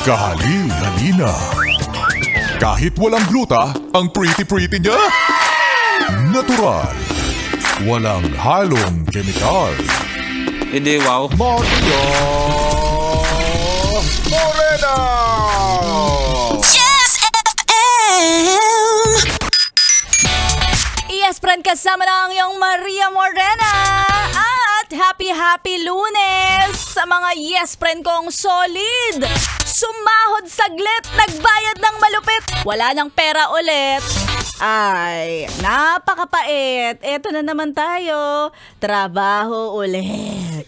Kahali-halina. Kahit walang gluta, ang pretty-pretty niya. Natural. Walang halong kemikal. Hindi, wow. Maria Morena! Yes FM! Yes, friend, kasama na ang iyong Maria Morena. At happy Lunes sa mga yes, friend kong solid. Sumahod saglit, nagbayad ng malupit. Wala ng pera ulit. Ay, napakapait. Eto na naman tayo. Trabaho ulit.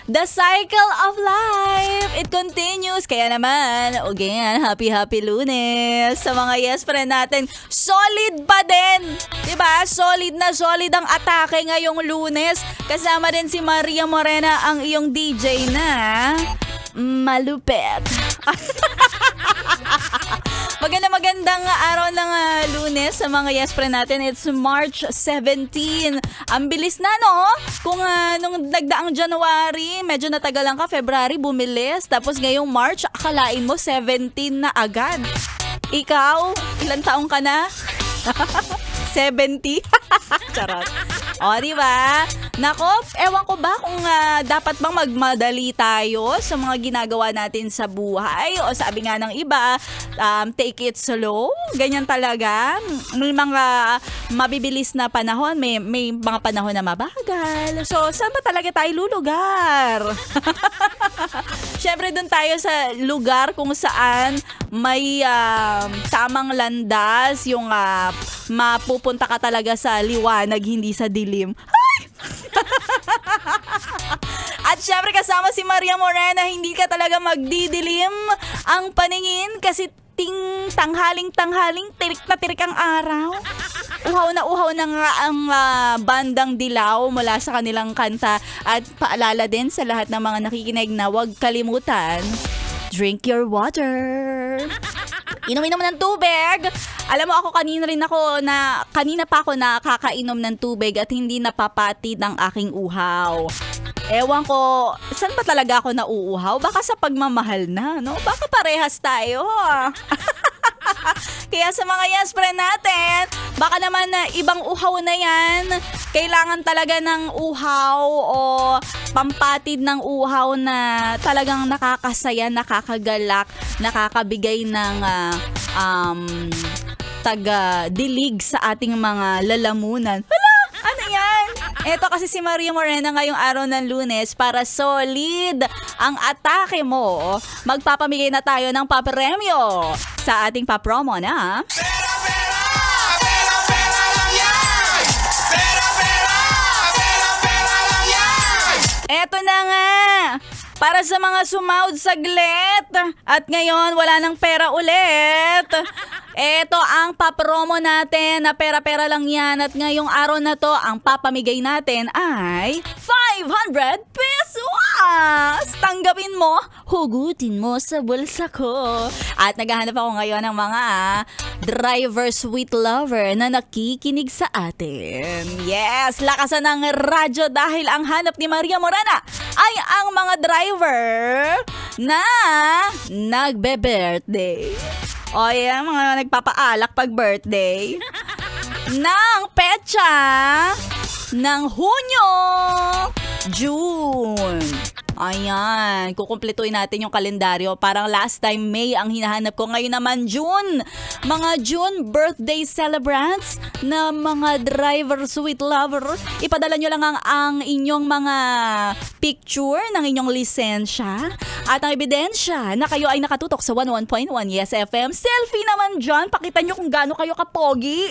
The cycle of life, it continues. Kaya naman, again, happy Lunes sa mga yes friend natin. Solid pa din. Diba? Solid na solid ang atake ngayong Lunes. Kasama din si Maria Morena, ang iyong DJ na malupet. Magandang araw ng Lunes sa mga yes friend natin. It's March 17. Ang bilis na, no? Kung nung nagdaang January, medyo natagalan ka, February, bumilis. Tapos ngayong March, akalain mo 17 na agad. Ikaw, ilang taong ka na? 70? Charot. O, diba? Nako, ewan ko ba kung dapat bang magmadali tayo sa mga ginagawa natin sa buhay? O sabi nga ng iba, take it slow. Ganyan talaga. May mga mabibilis na panahon, may mga panahon na mabagal. So, saan ba talaga tayo lulugar? Siyempre, doon tayo sa lugar kung saan may tamang landas, yung mapupunta ka talaga sa liwanag, hindi sa dilim. At syempre kasama si Maria Morena, hindi ka talaga magdidilim ang paningin kasi tanghaling tirik ang araw. Uhaw na nga ang bandang dilaw mula sa kanilang kanta. At paalala din sa lahat ng mga nakikinig na huwag kalimutan, drink your water. Inom ng tubig. Alam mo, kanina pa ako nakakainom ng tubig at hindi napapatid ang aking uhaw. Ewan ko, saan ba talaga ako nauuhaw? Baka sa pagmamahal na, no? Baka parehas tayo. Kaya sa mga yes friend natin, baka naman ibang uhaw na yan. Kailangan talaga ng uhaw o pampatid ng uhaw na talagang nakakasaya, nakakagalak, nakakabigay ng taga-dilig sa ating mga lalamunan. Hala! Ano yan? Ito kasi si Maria Morena ngayong araw ng Lunes para solid ang atake mo. Magpapamigay na tayo ng papremyo sa ating papromo na eto na nga. Para sa mga sumahod saglit at ngayon wala ng pera ulit. Ito ang papromo natin na pera-pera lang yan at ngayong araw na to ang papamigay natin ay 500 pesos! Tanggapin mo, hugutin mo sa bulsa ko. At naghahanap ako ngayon ng mga driver sweet lover na nakikinig sa atin. Yes, lakasan ng radyo dahil ang hanap ni Maria Morena ay ang mga driver na nagbe-birthday. O yan, mga nagpapaalak pag birthday ng petsa ng Hunyo, June. Ayan, kukumpletuin natin yung kalendaryo. Parang last time May ang hinahanap ko. Ngayon naman June. Mga June birthday celebrants na mga driver sweet lover. Ipadala nyo lang ang inyong mga picture ng inyong lisensya at ang ebidensya na kayo ay nakatutok sa 11.1 Yes FM. Selfie naman dyan. Pakita nyo kung gaano kayo kapogi.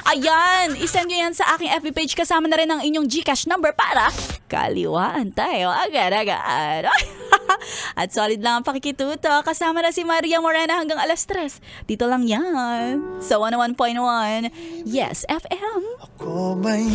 Ayan, isend nyo yan sa aking FB page kasama na rin ang inyong GCash number para kaliwaan tayo agad-agad. At solid lang ang pakikituto. Kasama na si Maria Morena hanggang alas 3. Dito lang yan sa 101.1 Yes FM. Ako may